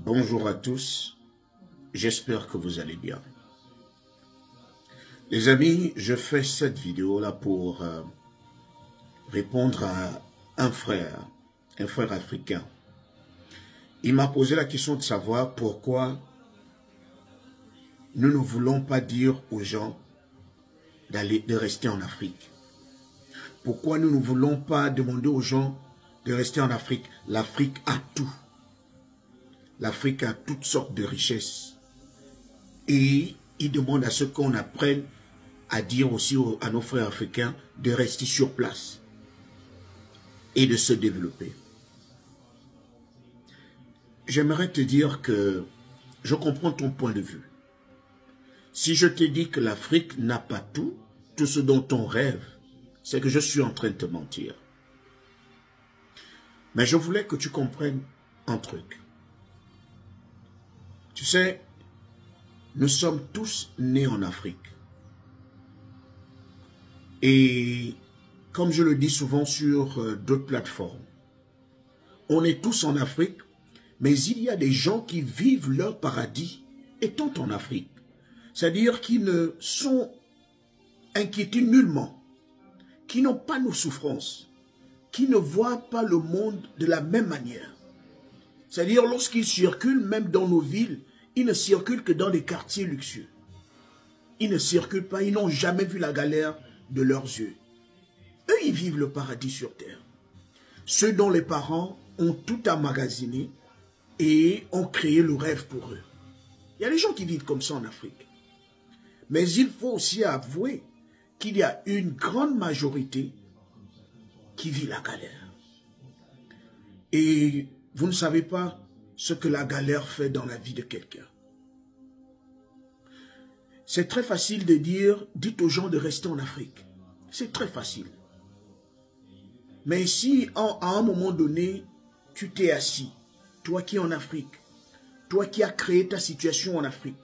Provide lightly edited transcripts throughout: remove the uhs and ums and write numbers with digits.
Bonjour à tous, j'espère que vous allez bien. Les amis, je fais cette vidéo-là pour répondre à un frère africain. Il m'a posé la question de savoir pourquoi nous ne voulons pas dire aux gens de rester en Afrique. Pourquoi nous ne voulons pas demander aux gens de rester en Afrique. L'Afrique a tout. L'Afrique a toutes sortes de richesses. Et il demande à ce qu'on apprenne à dire aussi à nos frères africains de rester sur place et de se développer. J'aimerais te dire que je comprends ton point de vue. Si je te dis que l'Afrique n'a pas tout ce dont on rêve, c'est que je suis en train de te mentir. Mais je voulais que tu comprennes un truc. Tu sais, nous sommes tous nés en Afrique. Et comme je le dis souvent sur d'autres plateformes, on est tous en Afrique, mais il y a des gens qui vivent leur paradis étant en Afrique. C'est-à-dire qu'ils ne sont inquiétés nullement, qui n'ont pas nos souffrances, qui ne voient pas le monde de la même manière. C'est-à-dire lorsqu'ils circulent, même dans nos villes, ils ne circulent que dans des quartiers luxueux. Ils ne circulent pas, ils n'ont jamais vu la galère de leurs yeux. Eux, ils vivent le paradis sur terre. Ceux dont les parents ont tout emmagasiné et ont créé le rêve pour eux. Il y a des gens qui vivent comme ça en Afrique. Mais il faut aussi avouer qu'il y a une grande majorité qui vit la galère. Et vous ne savez pas ce que la galère fait dans la vie de quelqu'un. C'est très facile de dire, dites aux gens de rester en Afrique. C'est très facile. Mais si à un moment donné, tu t'es assis, toi qui es en Afrique, toi qui as créé ta situation en Afrique,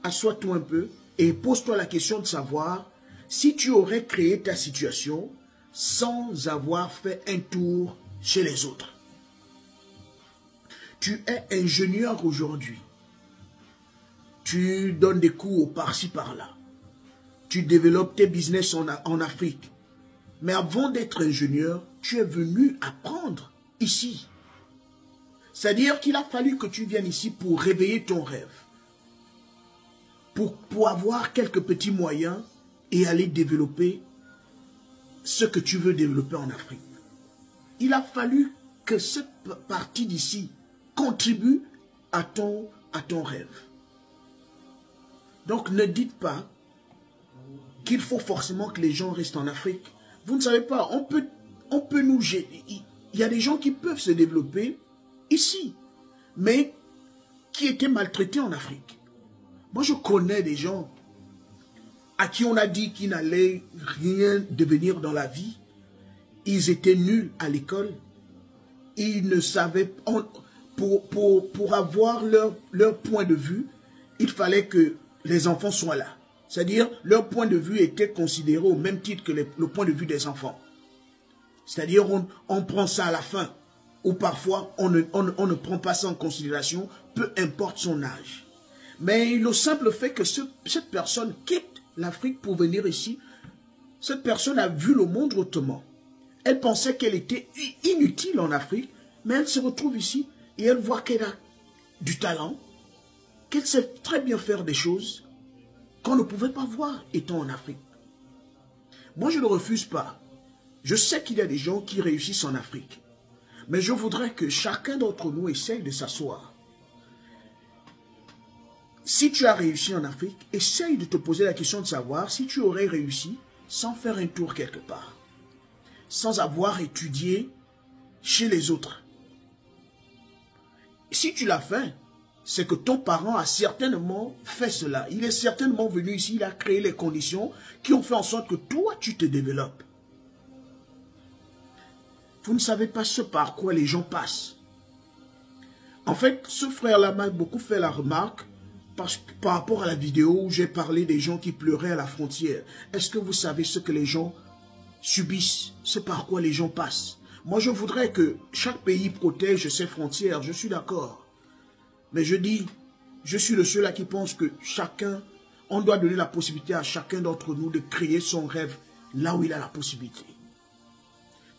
assois-toi un peu et pose-toi la question de savoir si tu aurais créé ta situation sans avoir fait un tour chez les autres. Tu es ingénieur aujourd'hui. Tu donnes des cours par-ci, par-là. Tu développes tes business en Afrique. Mais avant d'être ingénieur, tu es venu apprendre ici. C'est-à-dire qu'il a fallu que tu viennes ici pour réveiller ton rêve. Pour avoir quelques petits moyens et aller développer ce que tu veux développer en Afrique. Il a fallu que cette partie d'ici contribue à ton rêve. Donc ne dites pas qu'il faut forcément que les gens restent en Afrique. Vous ne savez pas, on peut nous gêner. Il y a des gens qui peuvent se développer ici, mais qui étaient maltraités en Afrique. Moi, je connais des gens à qui on a dit qu'ils n'allaient rien devenir dans la vie. Ils étaient nuls à l'école. Ils ne savaient... Pour avoir leur point de vue, il fallait que les enfants soient là. C'est-à-dire, leur point de vue était considéré au même titre que le point de vue des enfants. C'est-à-dire, on prend ça à la fin. Ou parfois, on ne prend pas ça en considération, peu importe son âge. Mais le simple fait que cette personne quitte l'Afrique pour venir ici, cette personne a vu le monde autrement. Elle pensait qu'elle était inutile en Afrique, mais elle se retrouve ici et elle voit qu'elle a du talent, qu'elle sait très bien faire des choses qu'on ne pouvait pas voir étant en Afrique. Moi, je ne refuse pas. Je sais qu'il y a des gens qui réussissent en Afrique. Mais je voudrais que chacun d'entre nous essaye de s'asseoir. Si tu as réussi en Afrique, essaye de te poser la question de savoir si tu aurais réussi sans faire un tour quelque part. Sans avoir étudié chez les autres. Si tu l'as fait, c'est que ton parent a certainement fait cela. Il est certainement venu ici, il a créé les conditions qui ont fait en sorte que toi, tu te développes. Vous ne savez pas ce par quoi les gens passent. En fait, ce frère-là m'a beaucoup fait la remarque par rapport à la vidéo où j'ai parlé des gens qui pleuraient à la frontière. Est-ce que vous savez ce que les gens subissent, ce par quoi les gens passent? Moi, je voudrais que chaque pays protège ses frontières, je suis d'accord. Mais je dis, je suis le seul qui pense que chacun, on doit donner la possibilité à chacun d'entre nous de créer son rêve là où il a la possibilité.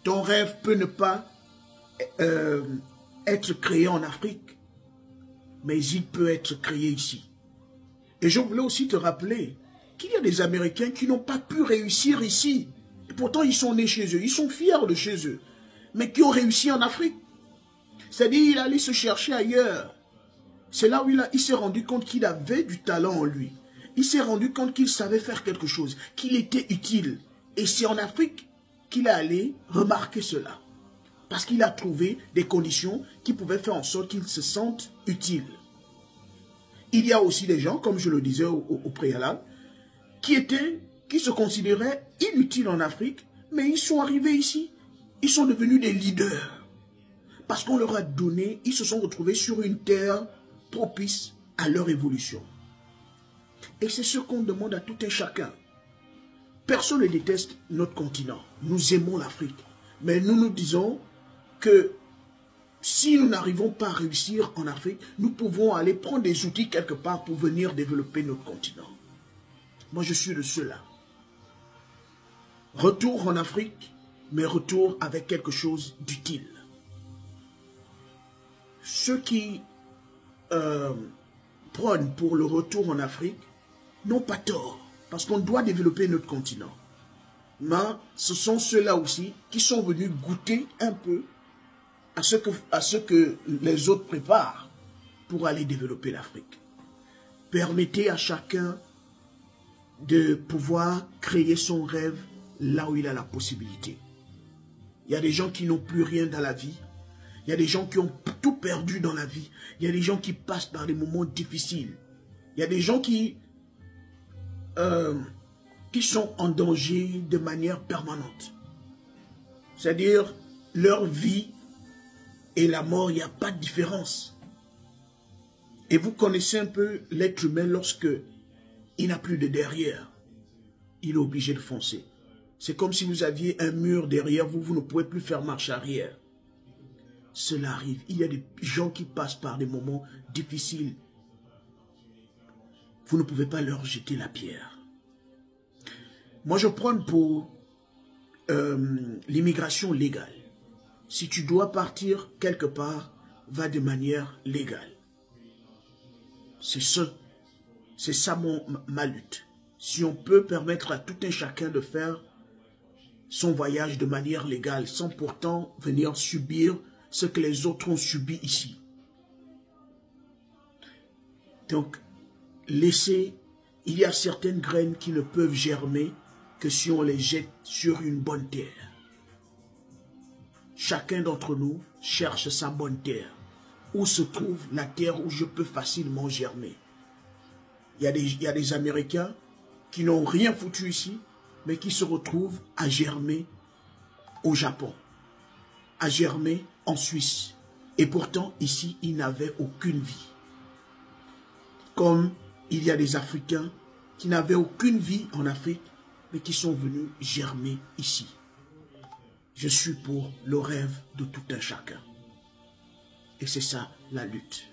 Ton rêve peut ne pas être créé en Afrique, mais il peut être créé ici. Et je voulais aussi te rappeler qu'il y a des Américains qui n'ont pas pu réussir ici. Et pourtant, ils sont nés chez eux, ils sont fiers de chez eux, mais qui ont réussi en Afrique. C'est-à-dire, il allait se chercher ailleurs. C'est là où il s'est rendu compte qu'il avait du talent en lui. Il s'est rendu compte qu'il savait faire quelque chose, qu'il était utile. Et c'est en Afrique qu'il est allé remarquer cela. Parce qu'il a trouvé des conditions qui pouvaient faire en sorte qu'il se sente utile. Il y a aussi des gens, comme je le disais au préalable, qui se considéraient inutiles en Afrique, mais ils sont arrivés ici. Ils sont devenus des leaders. Parce qu'on leur a donné, ils se sont retrouvés sur une terre propice à leur évolution. Et c'est ce qu'on demande à tout un chacun. Personne ne déteste notre continent. Nous aimons l'Afrique. Mais nous nous disons que si nous n'arrivons pas à réussir en Afrique, nous pouvons aller prendre des outils quelque part pour venir développer notre continent. Moi, je suis de ceux-là. Retour en Afrique, mais retour avec quelque chose d'utile. Ceux qui prônent pour le retour en Afrique n'ont pas tort, parce qu'on doit développer notre continent. Mais ce sont ceux-là aussi qui sont venus goûter un peu à ce que les autres préparent pour aller développer l'Afrique. Permettez à chacun de pouvoir créer son rêve là où il a la possibilité. Il y a des gens qui n'ont plus rien dans la vie. Il y a des gens qui ont tout perdu dans la vie. Il y a des gens qui passent par des moments difficiles. Il y a des gens qui sont en danger de manière permanente. C'est-à-dire, leur vie et la mort, il n'y a pas de différence. Et vous connaissez un peu l'être humain lorsque il n'a plus de derrière. Il est obligé de foncer. C'est comme si vous aviez un mur derrière vous, vous ne pouvez plus faire marche arrière. Cela arrive. Il y a des gens qui passent par des moments difficiles. Vous ne pouvez pas leur jeter la pierre. Moi, je prends pour l'immigration légale. Si tu dois partir quelque part, va de manière légale. C'est ça ma lutte. Si on peut permettre à tout un chacun de faire son voyage de manière légale, sans pourtant venir subir ce que les autres ont subi ici. Donc, il y a certaines graines qui ne peuvent germer que si on les jette sur une bonne terre. Chacun d'entre nous cherche sa bonne terre. Où se trouve la terre où je peux facilement germer? Il y a des Américains qui n'ont rien foutu ici, mais qui se retrouvent à germer au Japon, à germer en Suisse. Et pourtant, ici, ils n'avaient aucune vie. Comme il y a des Africains qui n'avaient aucune vie en Afrique, mais qui sont venus germer ici. Je suis pour le rêve de tout un chacun. Et c'est ça la lutte.